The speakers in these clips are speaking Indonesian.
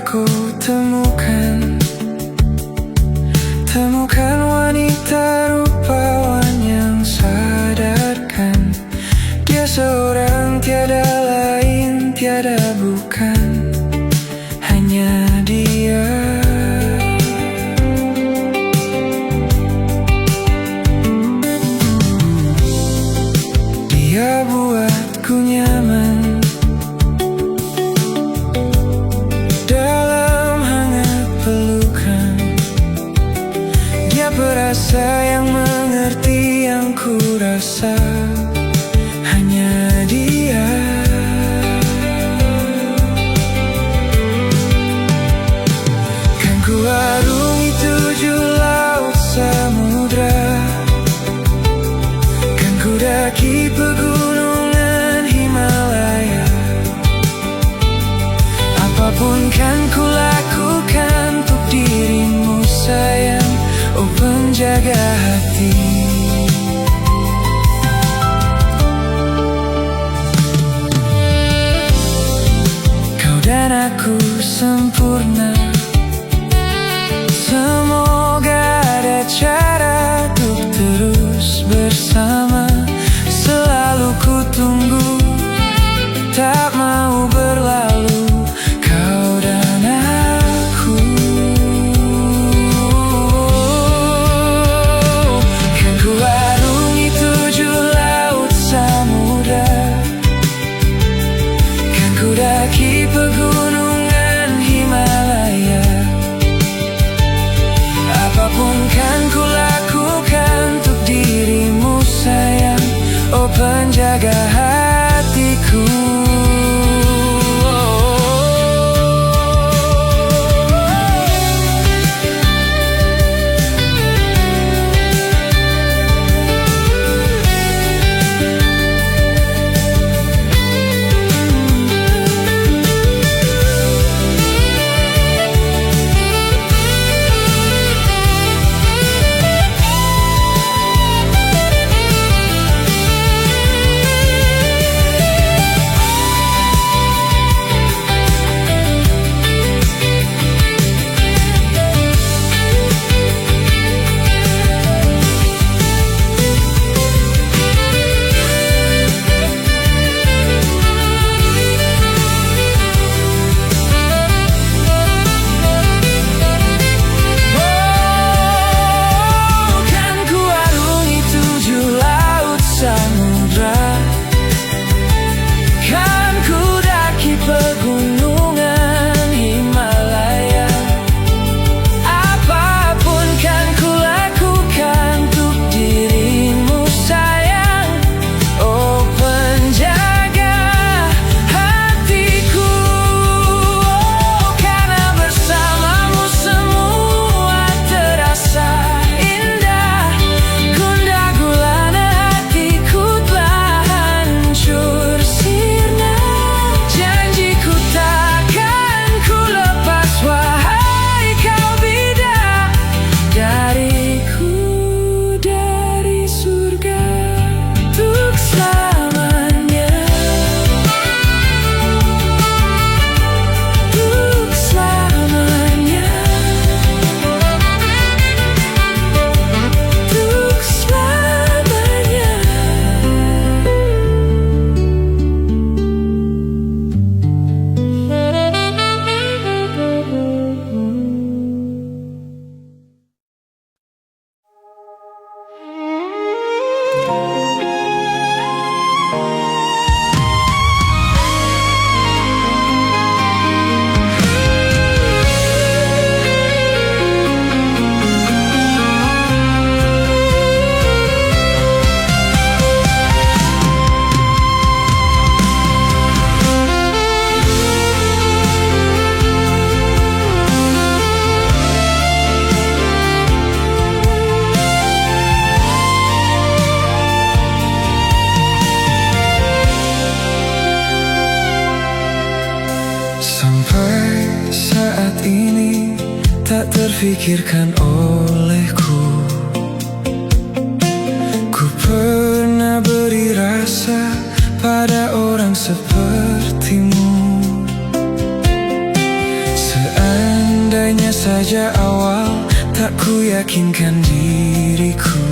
ku temukan wanita rupawan yang sadarkan dia seorang tiada lain, tiada bukan, hanya dia. Dia buatku nyaman dalam hangat pelukan. Dia perasa yang mengerti yang ku rasa, hanya dia. Kan ku arungi 7 laut samudra, kan ku daki pegunungan Himalaya. Apapun kan ku lakukan untuk dirimu sayang, oh penjaga hati. Kau dan aku sempurna, semoga ada cara untuk terus bersama. Selalu ku tunggu, tak mau berlalu, kau dan aku. Kan ku arungi 7 laut samudra, kan ku daki pegunungan Himalaya. Apapun kan ku lakukan untuk dirimu sayang, oh penjaga hatiku. tak terfikirkan olehku. Ku pernah beri rasa pada orang sepertimu. Sejak awal tak ku yakinkan diriku.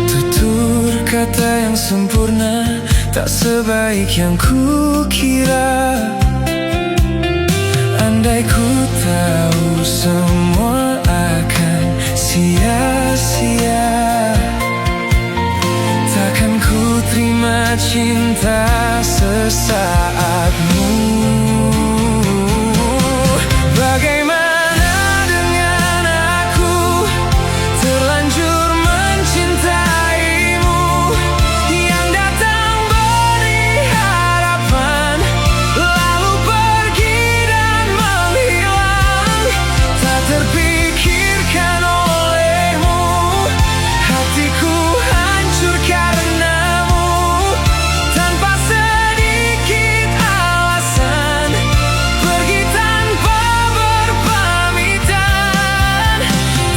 Tutur kata yang sempurna tak sebaik yang ku kira. Andai ku tahu semua akan sia-sia, takkan ku terima cinta sesaatmu. Bagaimana dengan aku, terlanjur mencintaimu, yang datang beri harapan, lalu pergi dan menghilang. Tak terpikirkan olehmu, hatiku hancur karenamu. Tanpa sedikit alasan, pergi tanpa berpamitan.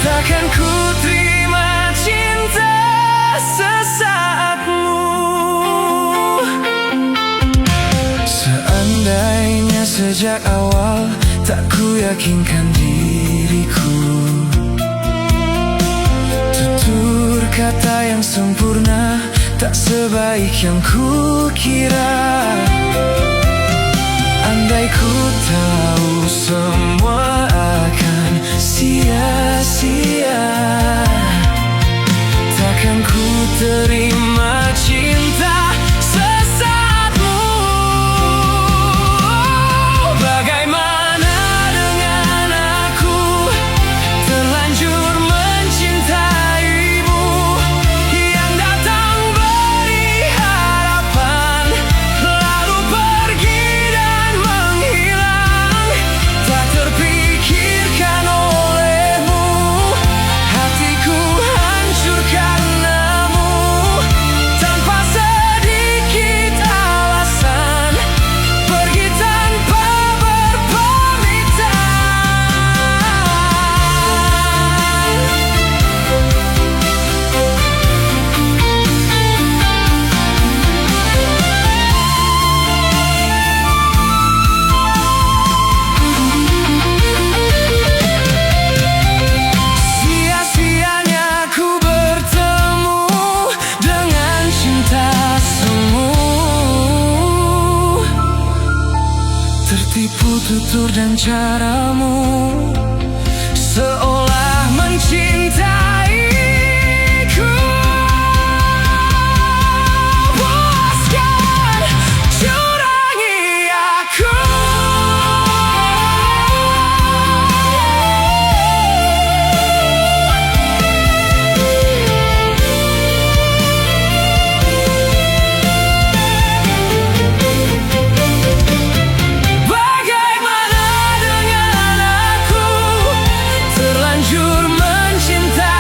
Takkan ku terima cinta sesaatmu. Seandainya sejak awal tak ku yakinkan diriku. Tutur kata yang sempurna tak sebaik yang ku kira. Andai ku tahu semua akan sia-sia, takkan ku terima cinta sesaatmu. Bagaimana dengan aku, terlanjur mencintaimu, yang datang beri harapan, lalu pergi dan menghilang. Tak terpikirkan olehmu, hatiku hancur karenamu. Tanpa sedikit alasan, pergi tanpa berpamitan. Sia-sianya ku bertemu dengan cinta semu. Tertipu tutur dan caramu, seolah mencintaiku. Puaskan, curangi aku. Bagaimana dengan aku, terlanjur mencintai.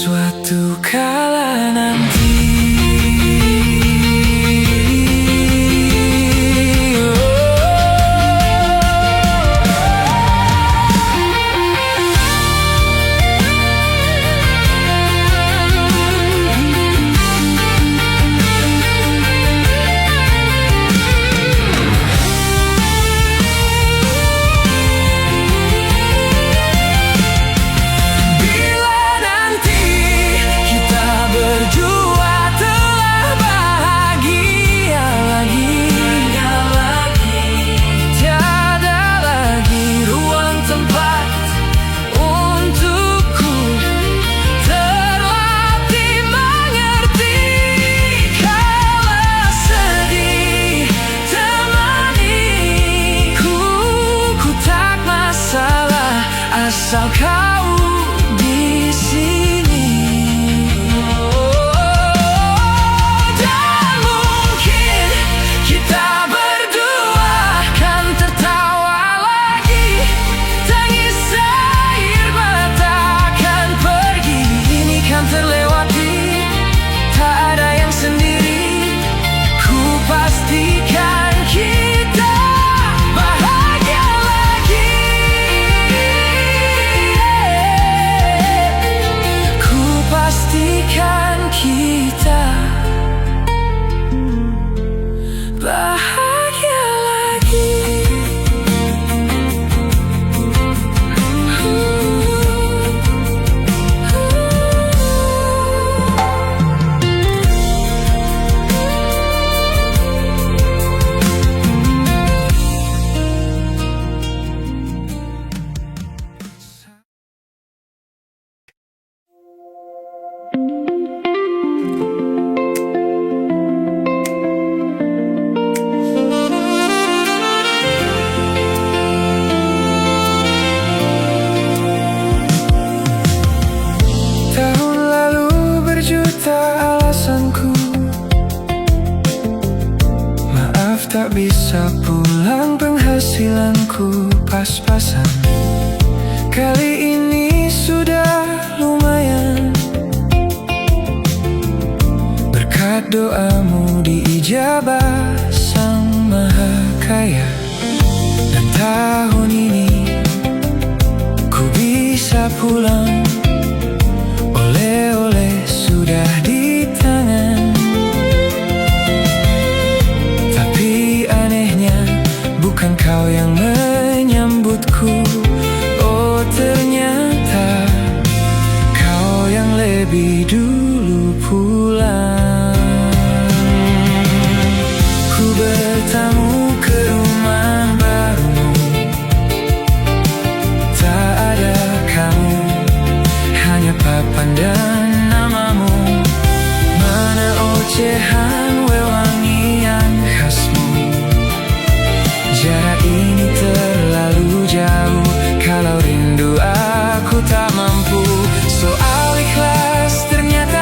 suatu kala nanti. Asal kau di sini. Dan mungkin kita berdua kan tertawa lagi, tangis air mata kan pergi. Ini kan terlewati, tak ada yang sendiri. Ku pastikan kita bahagia lagi. Pastikan kita bahagia lagi. Alasanku maaf tak bisa pulang, penghasilanku pas-pasan. Kali ini sudah lumayan, berkat doamu diijabah Sang Maha Kaya. Dan tahun ini ku bisa pulang, oleh-oleh sudah di tangan. Tapi anehnya bukan kau yang menyambutku. Oh, ternyata kau yang lebih dulu pulang. Ku bertamu ke rumah barumu, tak ada kamu, hanya papan dan namamu. Mana ocehan wewangian khasmu. Jarak ini terlalu jauh, kalau rindu aku tak mampu. Soal ikhlas ternyata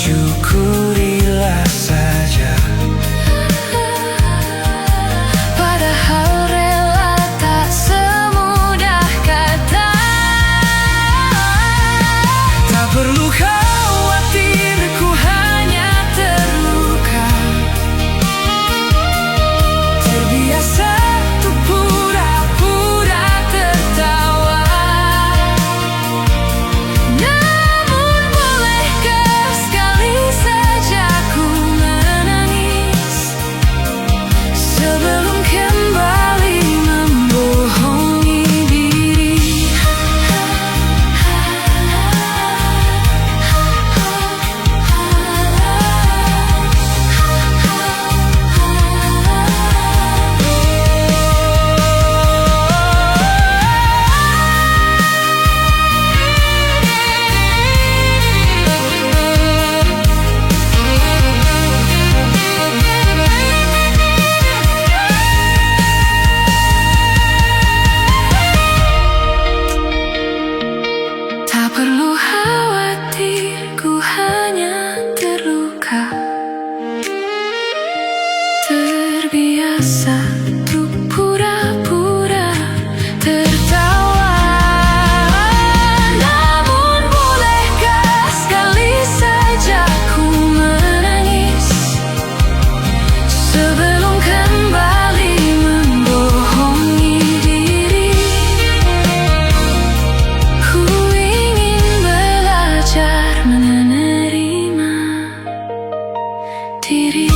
syukurilah saja. Padahal rela tak semudah kata. Tak perlu khawatir, ku hanya terluka. Terbiasa untuk pura-pura tertawa. Namun bolehkah sekali saja ku menangis sebelum kembali membohongi diri. Tak perlu khawatir, ku hanya terluka. Terbiasa untuk pura-pura tertawa. Namun bolehkah sekali saja ku menangis sebelum kembali membohongi diri. Ku ingin belajar menerima diri.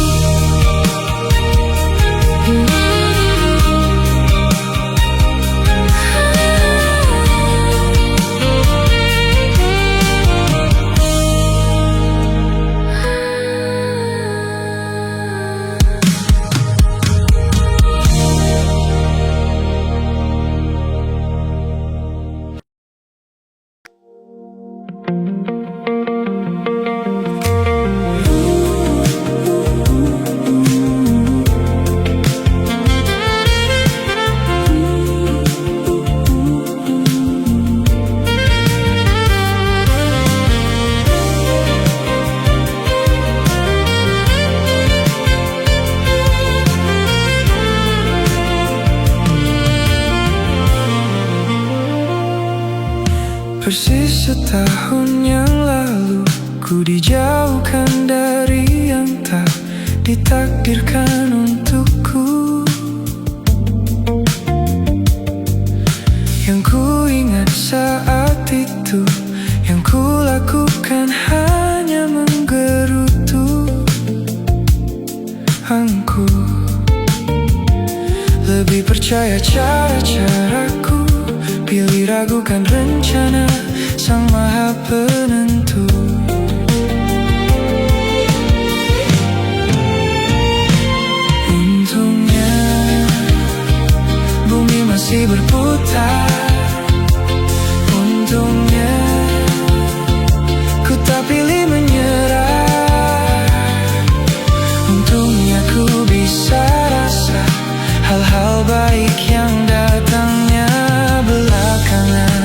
Persis setahun yang lalu, ku dijauhkan dari yang tak ditakdirkan untukku. Yang ku ingat saat itu, yang ku lakukan hanya menggerutu angku. Lebih percaya cara-caraku, pilih ragukan rencana Sang Maha Penentu. Untungnya bumi masih berputar. Untungnya ku tak pilih menyerah. Untungnya ku bisa rasa hal-hal baik yang datangnya belakangan.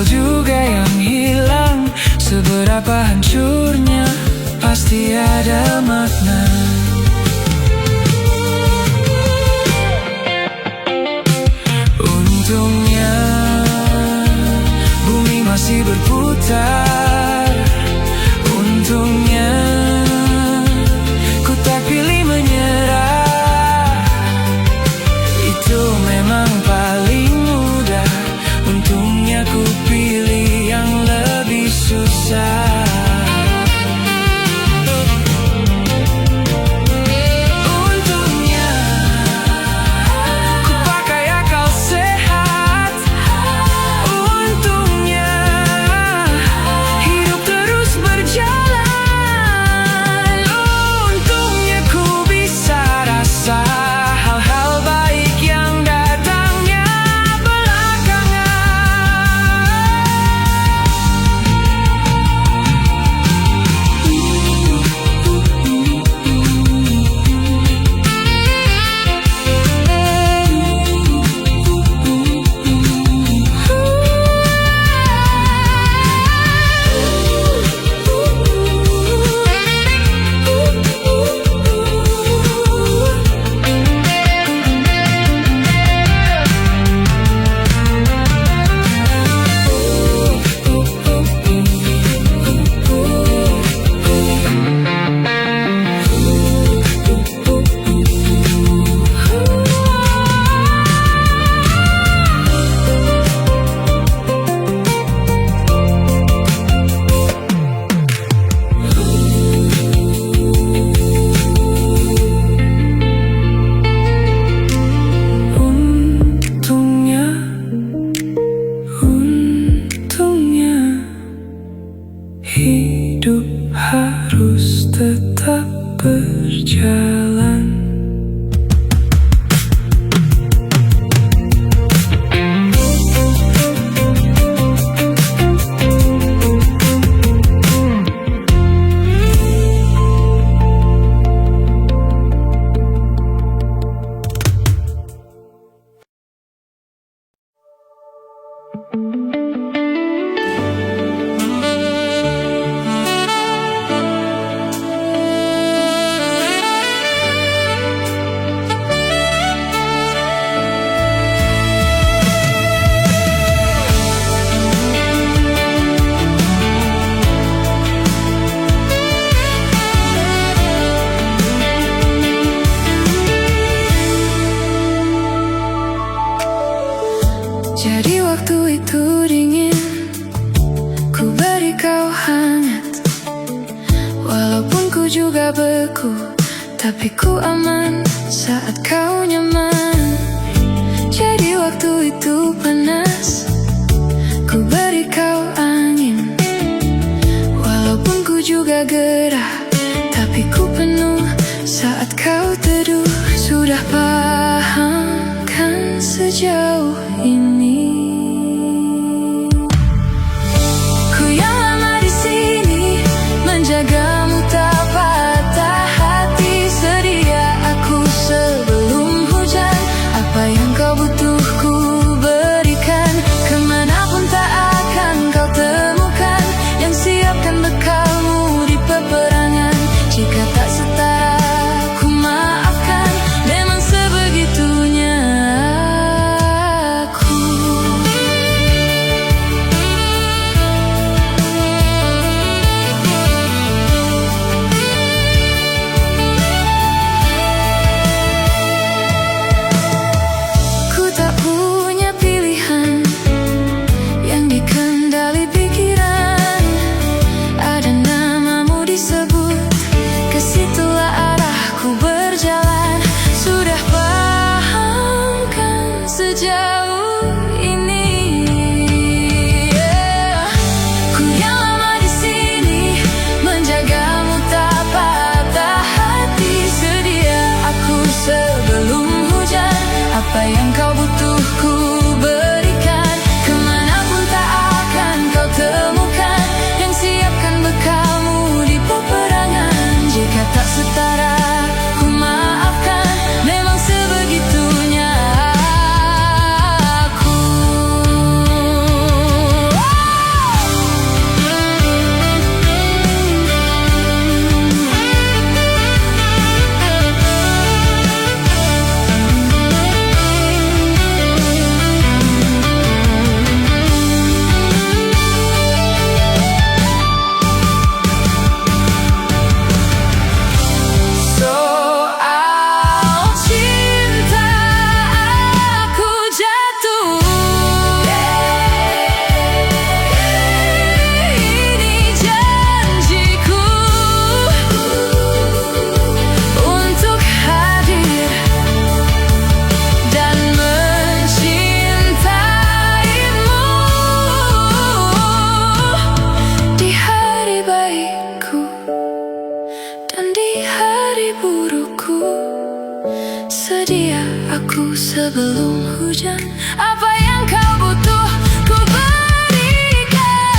Juga yang hilang, seberapa hancurnya pasti ada makna. Untungnya bumi masih berputar. Untungnya ku tak pilih menyerah. Itu memang paling mudah. Untungnya ku pilih yang lebih susah. Untungnya ku pakai akal sehat. Untungnya harus tetap berjalan. Jadi waktu itu dingin, ku beri kau hangat. Walaupun ku juga beku, tapi ku aman saat kau nyaman. Jadi waktu itu panas, ku beri kau angin. Walaupun ku juga gerah, tapi ku penuh saat kau teduh. Sudah paham kan sejauh ini? Ku yang lama di sini, menjagamu tak patah hati. Sedia aku sebelum hujan, apa yang kau butuh ku berikan. Kemanapun tak akan kau temukan yang siapkan bekalmu di peperangan. Jika tak setara ku maafkan, memang sebegitunya aku. Ku tak punya pilihan yang dikendali pikiran. Ada namamu disebut, ke situlah arahku berjalan. Sudah paham kan sejauh ini? Ku yang lama di sini, menjagamu tak patah hati. Sedia aku sebelum hujan, apa yang kau butuh ku berikan. Kemanapun tak akan kau temukan yang siapkan bekalmu di peperangan. Jika tak setara ku maafkan, memang sebegitunya aku. Soal cinta aku jatuh. Ini janjiku untuk hadir dan mencintaimu di hari baikku dan di hari burukku. Sedia aku sebelum hujan, apa yang kau butuh ku berikan.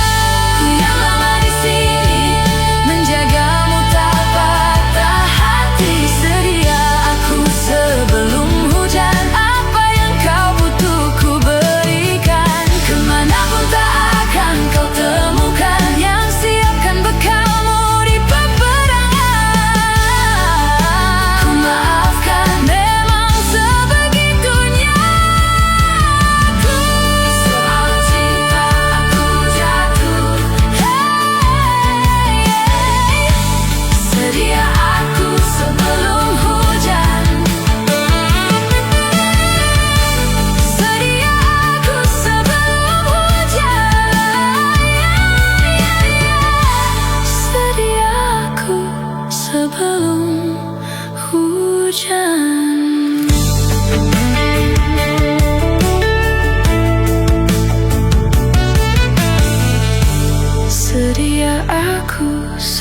Ku yang lama di sini, menjagamu tak patah hati. Sedia aku sebelum hujan, apa yang kau butuh ku berikan. Kemanapun tak akan kau temukan yang siapkan bekalmu di peperangan. Ku maafkan, memang sebegitunya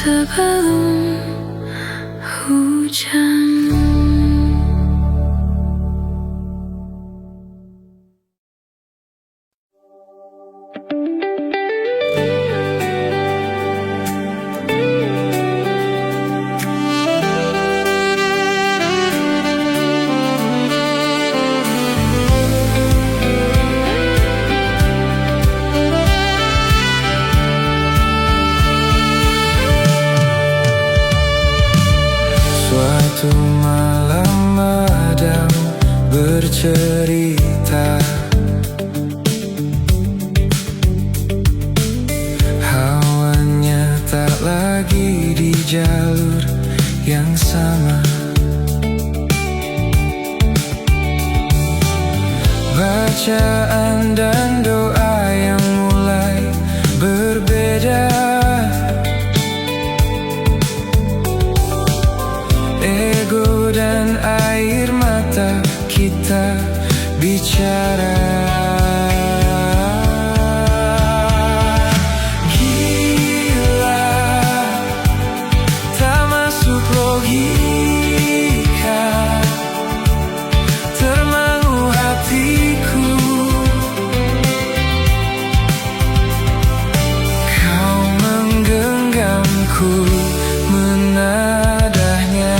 sebelum hujan. Suatu malam Adam bercerita, hawanya tak lagi di jalur yang sama. Bacaan dan doa yang mulai berbeda. Ego dan air mata kita bicara. Gila, tak masuk logika, termangu hatiku. Kau menggenggamku, menadahnya.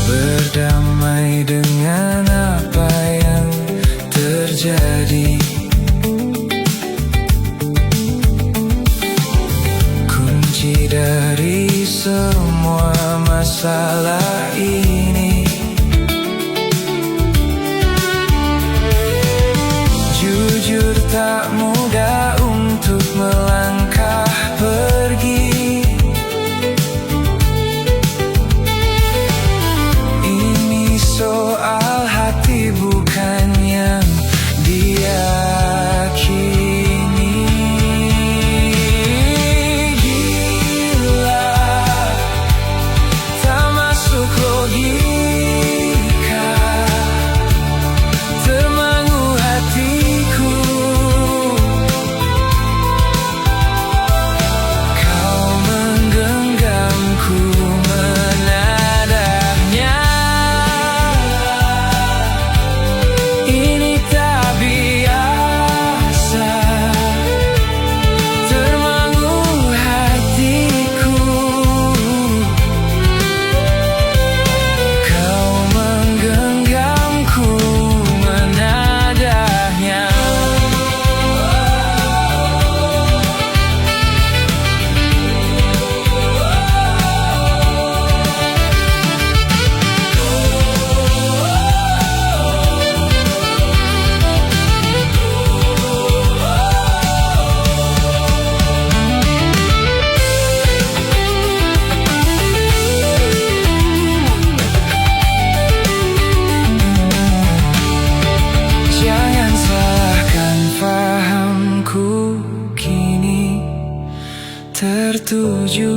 Berdamai dengan apa yang terjadi, kunci dari semua masalah ini. Jujur tak mudah untuk melangkah pergi. Soal hati bukan yang diyakini. Gila, tak masuk logika, termangu hatiku. Kau menggenggamku, menadahnya. Ini tak biasa, termangu hatiku. Kau menggenggamku, menadahnya. Jangan salahkan fahamku, kini tertuju.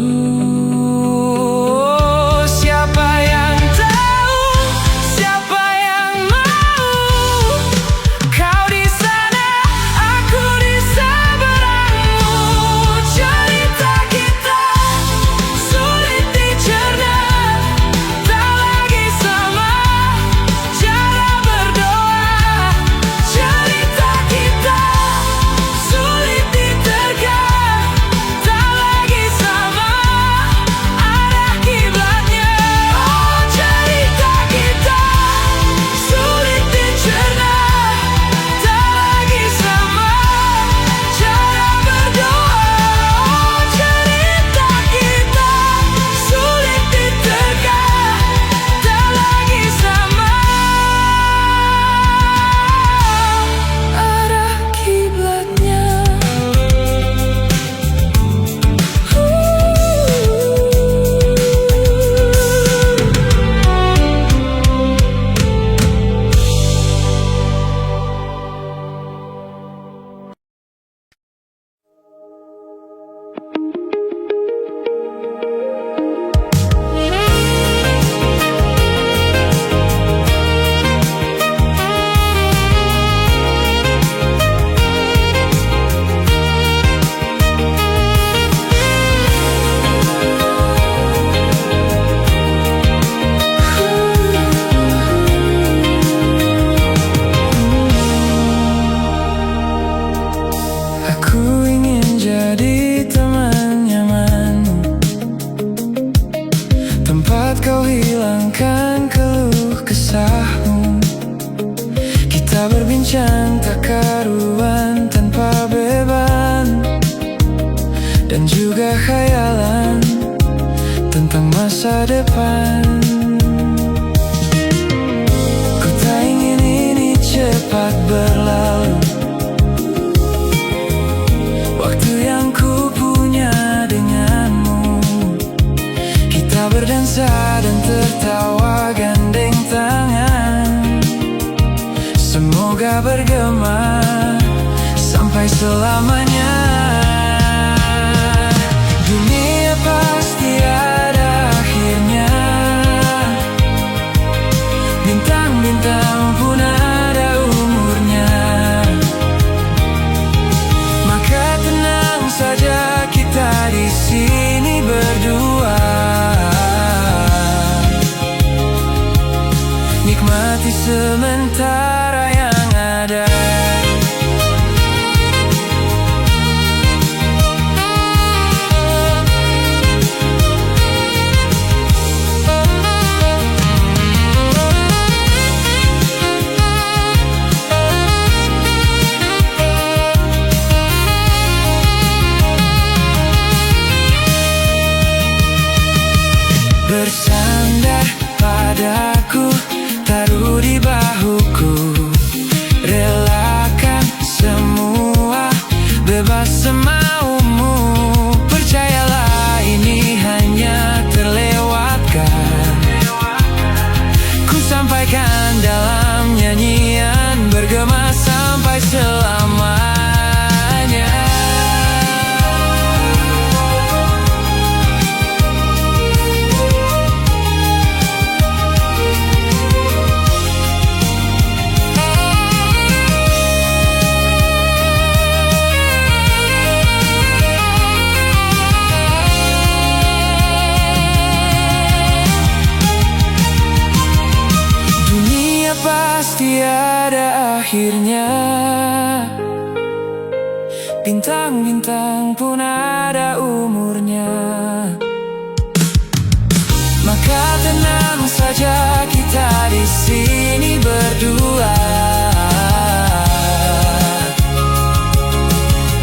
Siapa yang tahu, siapa yang mau? Kau di sana, aku di seberangmu. Cerita kita sulit dicerna, tak lagi sama cara berdoa. Cerita kita sulit diterka, tak lagi sama dan juga khayalan tentang masa depan. Ku tak ingin ini cepat berlalu. Waktu yang ku punya denganmu, kita berdansa dan tertawa gandeng tangan. Semoga bergema sampai selamanya. Dunia pasti ada akhirnya, bintang-bintang pun ada umurnya. Maka tenang saja, kita di sini berdua, nikmati sementara yang ada. Bersandar padaku, taruh di bahuku, relakan semua, bebas semaumu. Percayalah ini hanya terlewatkan. Ku sampaikan dalam nyanyian, bergema sampai selamanya. Pasti ada akhirnya, bintang-bintang pun ada umurnya. Maka tenang saja, kita di sini berdua,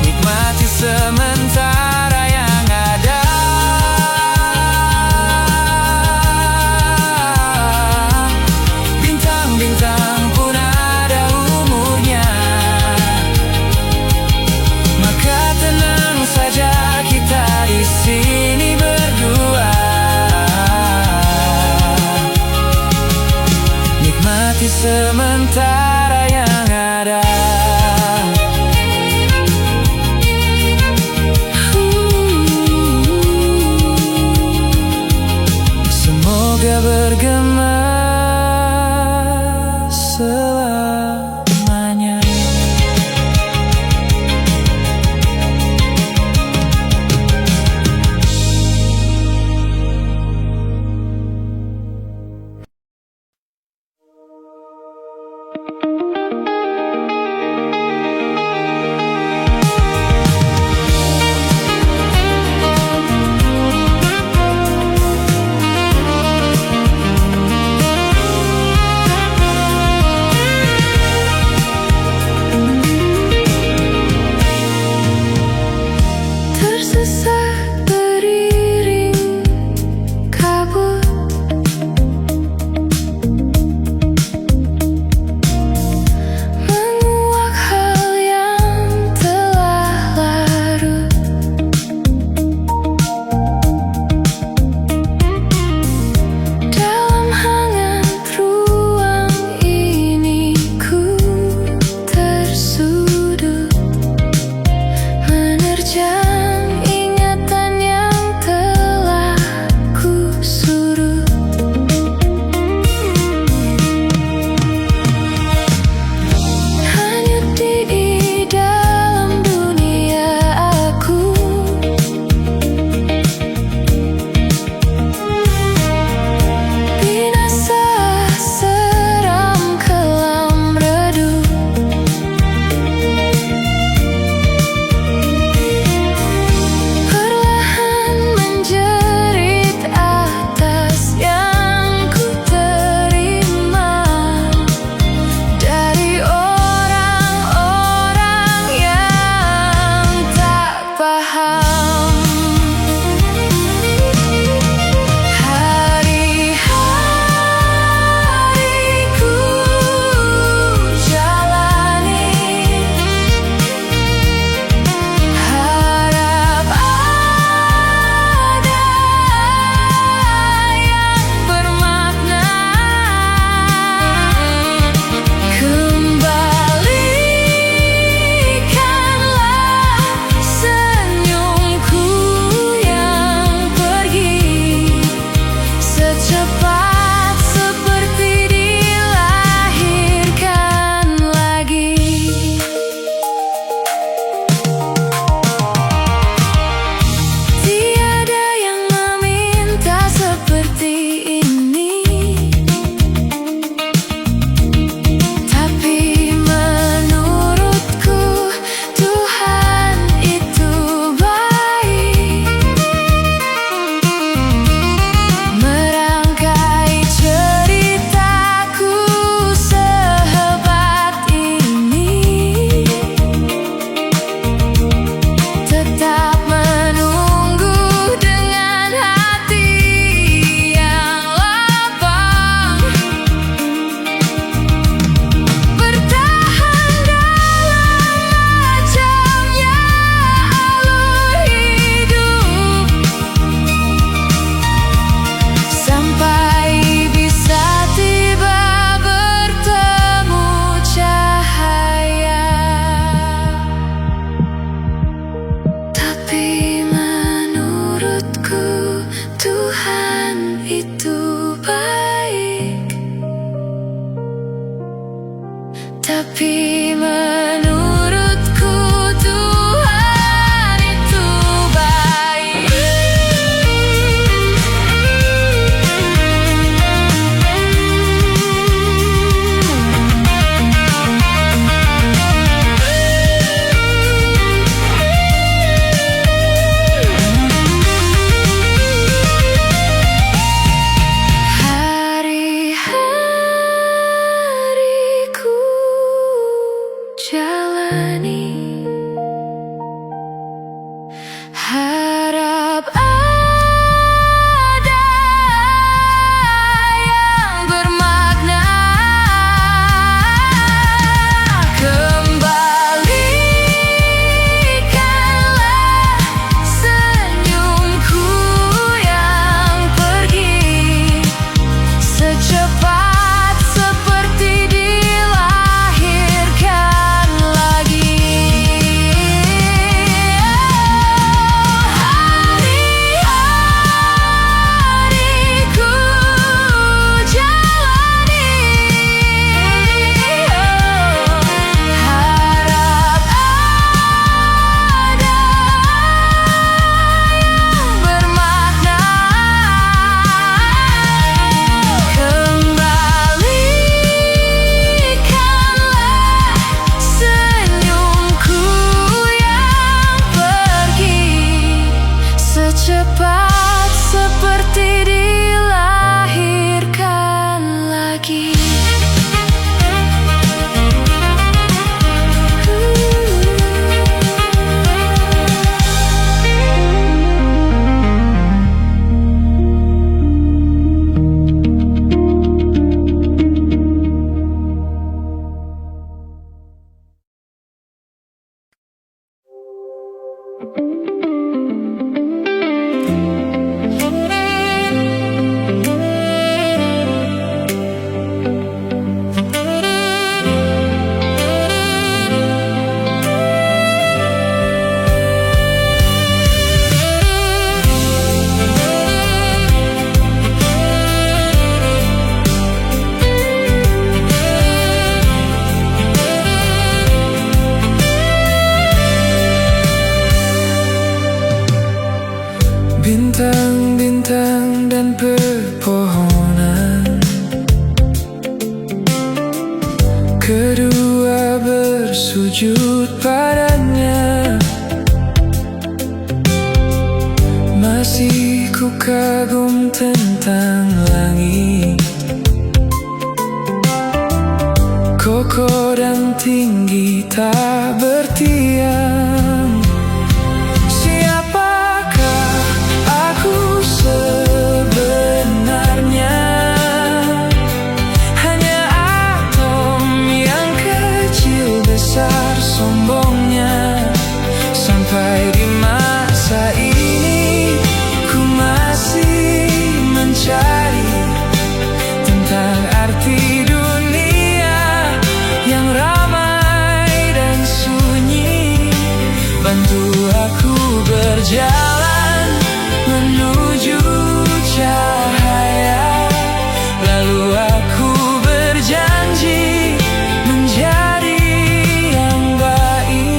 nikmati sementara yang ada. Bintang pun ada umurnya. Maka tenang saja, kita di sini berdua, nikmati sementara. Bintang-bintang dan pepohonan, kedua bersujud padanya. Masih ku kagum tentang langit, kokoh dan tinggi tak bertiang. Siapakah aku sebenarnya? Hanya atom yang kecil besar sombongnya. Sampai di masa ini ku masih mencari tentang arti dunia yang ramai dan sunyi. Bantu aku berjalan menuju cahaya, lalu aku berjanji menjadi yang baik.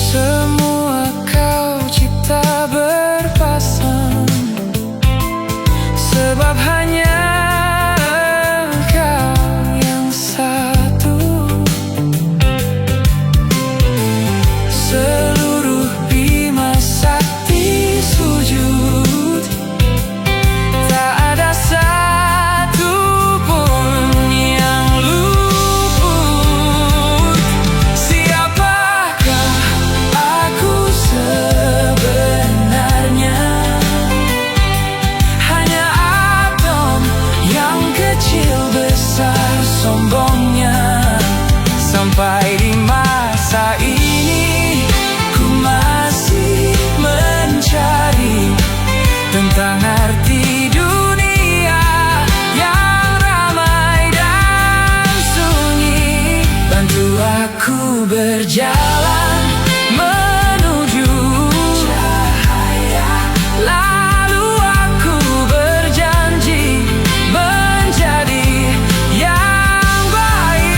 Semua kau cipta berpasang, sebab hanya Engkau yang satu. Seluruh bima sakti sujud, tak ada satu pun yang luput. Siapakah aku sebenarnya? Hanya atom yang kecil besar sombongnya. Sampai di masa ini ku masih mencari tentang arti dunia yang ramai dan sunyi. Bantu aku berjalan menuju cahaya, lalu aku berjanji menjadi yang baik.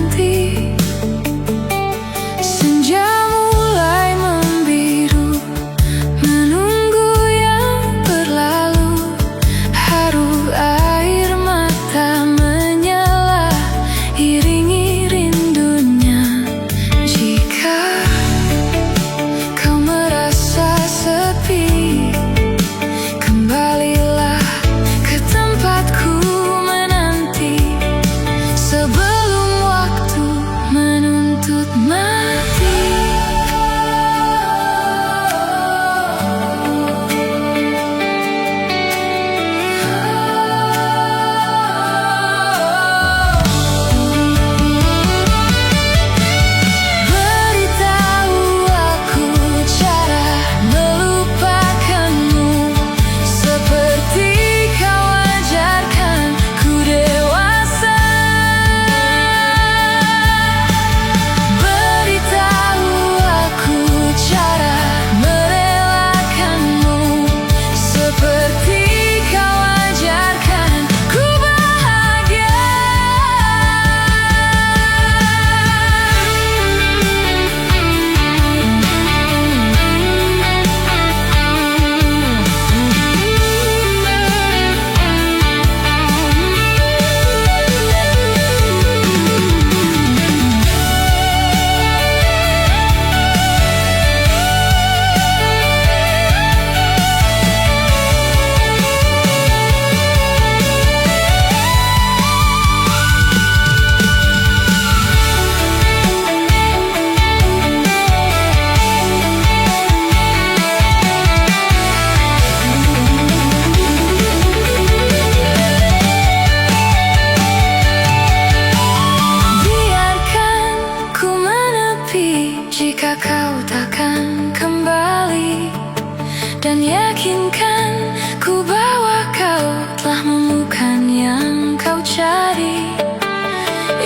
nanti. Senja mulai membiru, menunggu yang berlalu. Haru air mata menyala, iringi rindunya. Jika kau merasa sepi, kembalilah ke tempatku menanti, sebelum waktu menuntut mati. Beritahu aku cara melupakanmu, seperti kau ajarkan ku dewasa. Beritahu aku cara merelakanmu, seperti kau ajarkan ku bahagia. Biarkan ku menepi jika kau takkan kembali, dan yakinkan ku bahwa kau telah menemukan yang kau cari.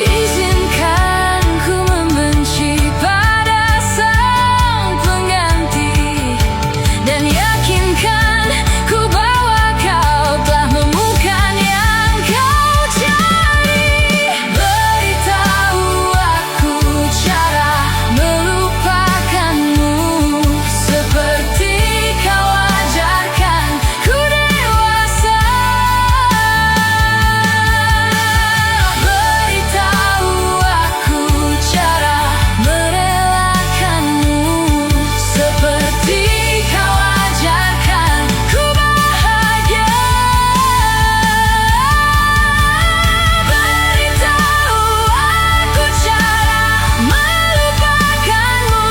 Izinkan ku membenci pada sang pengganti, dan yakinkan ku bahwa kau telah menemukan yang kau cari. Beritahu aku cara melupakanmu, seperti kau ajarkan ku dewasa. Beritahu aku cara merelakanmu, seperti kau ajarkan ku bahagia. Beritahu aku cara melupakanmu,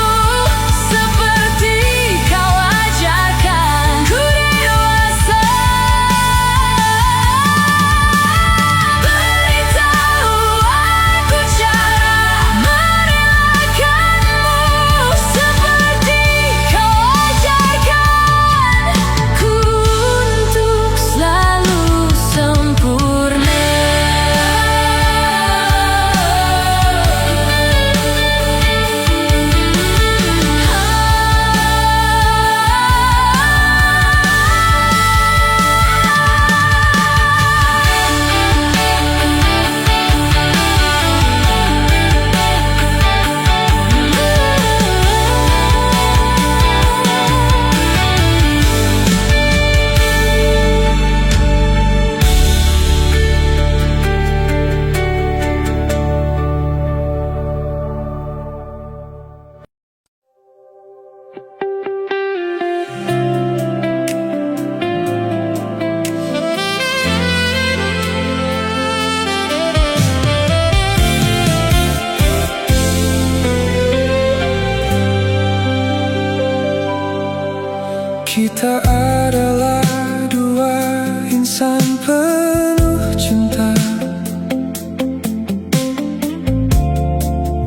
seperti kau ajarkan ku dewasa. Beritahu aku cara merelakanmu, seperti kau ajarkan ku untuk selalu sempurna. Kita adalah dua insan penuh cinta.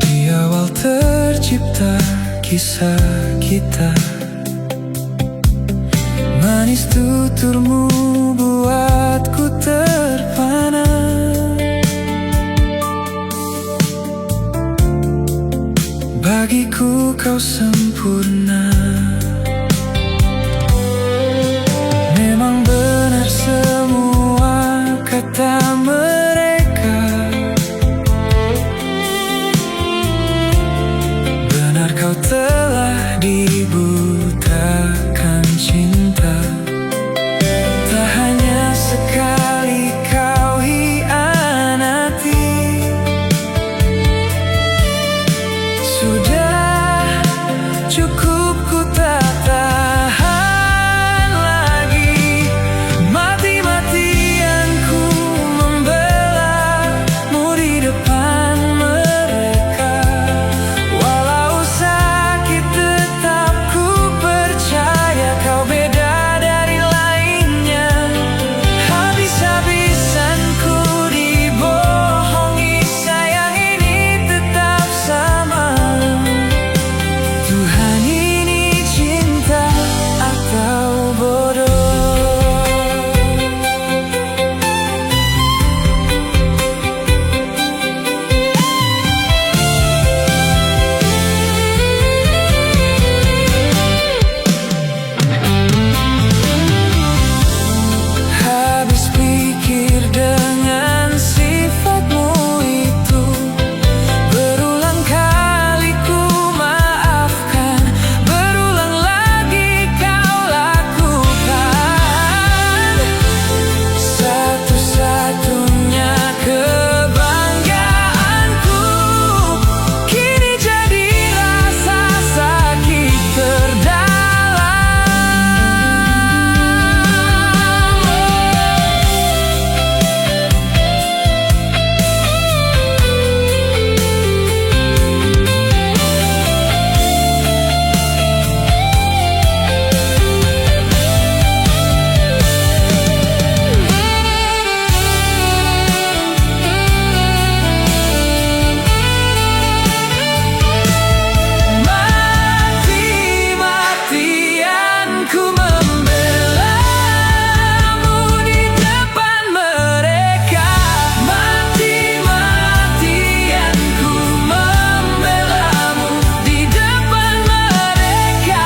Di awal tercipta kisah kita, manis tuturmu buatku terpana. Bagiku kau sempurna. Memang benar semua kata mereka, cukup, ku tak tahan lagi. Mati-matian ku membelamu di depan mereka. Walau sakit tetap ku percaya kau beda dari lainnya. Habis-habisan ku dibohongi, sayang ini tetap sama. Tuhan, ini cinta atau bodoh? Habis pikir dengan sifatmu itu, berulang kali ku maafkan, berulang lagi kau lakukan. Satu-satunya kebanggaanku kini jadi rasa sakit terdalam. Mati-matian ku membelamu di depan mereka. Mati-matian ku membelamu di depan mereka.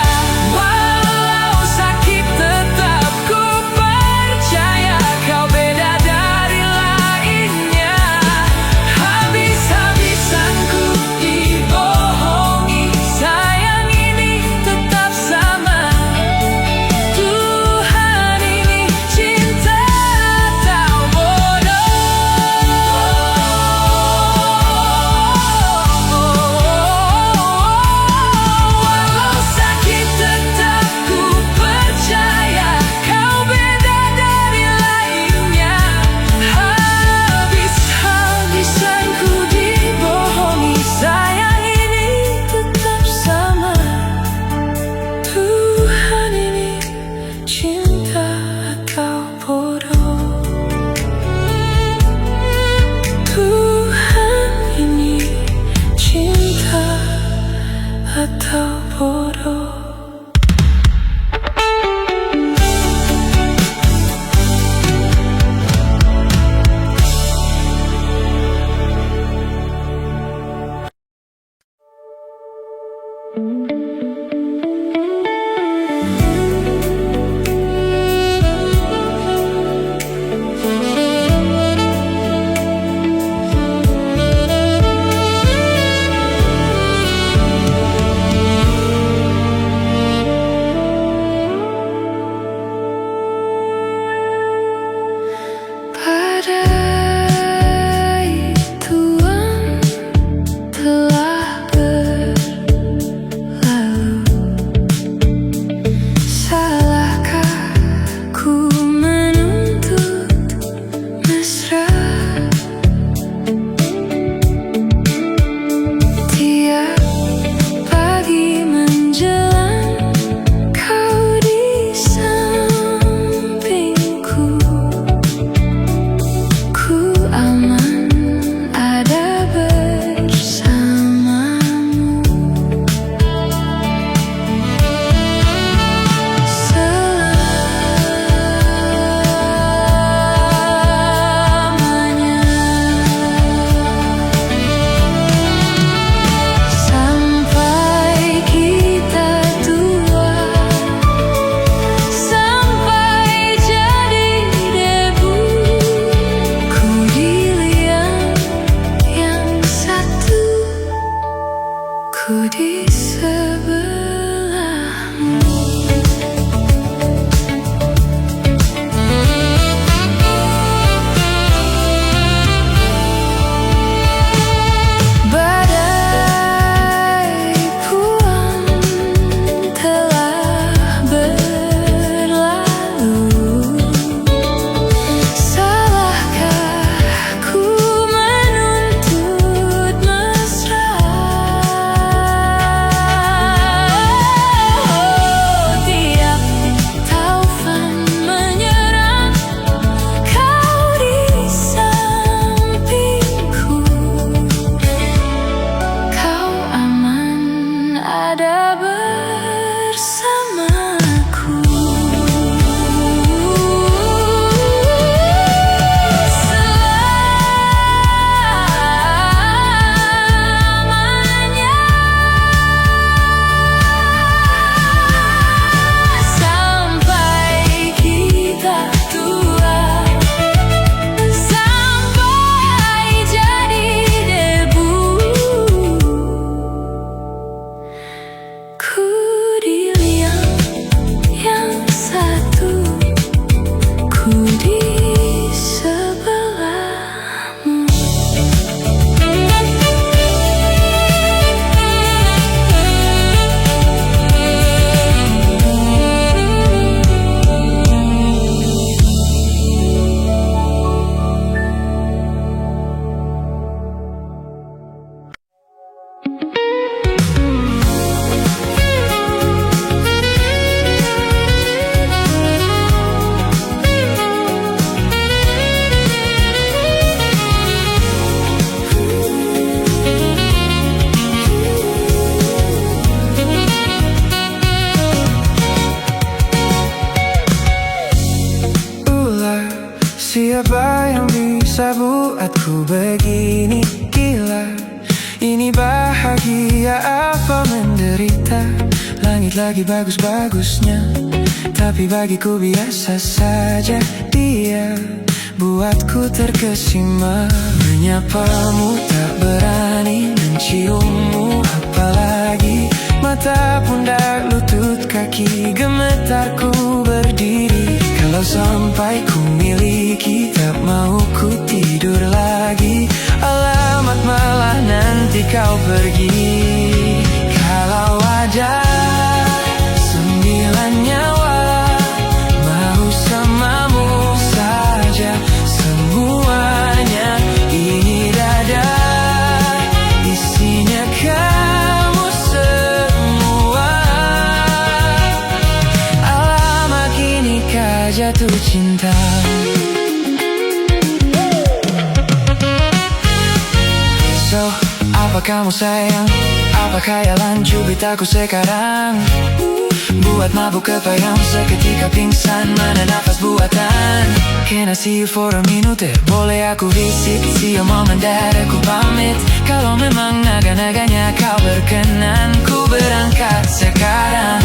Walau sakit tetap ku percaya kau beda dari lainnya. Habis-habisan ku dibohongi, sayang ini tetap sama. Tuhan, ini cinta atau bodoh? Walau sakit tetap ku percaya kau beda dari lainnya. Habis-habisan ku dibohongi, sayang ini tetap sama. Tuhan, ini cinta atau bodoh? Tuhan, ini cinta atau bodoh? Badai Tuhan telah berlalu. Salahkah ku menuntut mesra? Tiap pagi menjelang kau di sampingku, ku aman ada bersamamu. Selamanya sampai kita tua, sampai jadi debu. Ku di liang yang satu, ku di sebelahmu. Badai pulang bahagia apa menderita. Langit lagi bagus-bagusnya, tapi bagiku biasa saja. Dia buatku terkesima. Menyapamu tak berani, menciummu apalagi. Mata, pundak, lutut, kaki, gemetarku berdiri. Kalau sampai ku miliki, tak mau ku tidur lagi. Alamat malah nanti kau pergi. Kalau ada 9 nyawa, mau samamu saja semuanya. Ini dada, isinya kamu semua. Alamak, inikah jatuh cinta? So, apa kamu sayang? Apa khayalan cubit aku sekarang? Buat mabuk kepayang, seketika pingsan. Mana nafas buatan? Can I see you for a minute? Boleh aku visip? See a moment that aku pamit. Kalau memang naga-naganya kau berkenan, ku berangkat sekarang.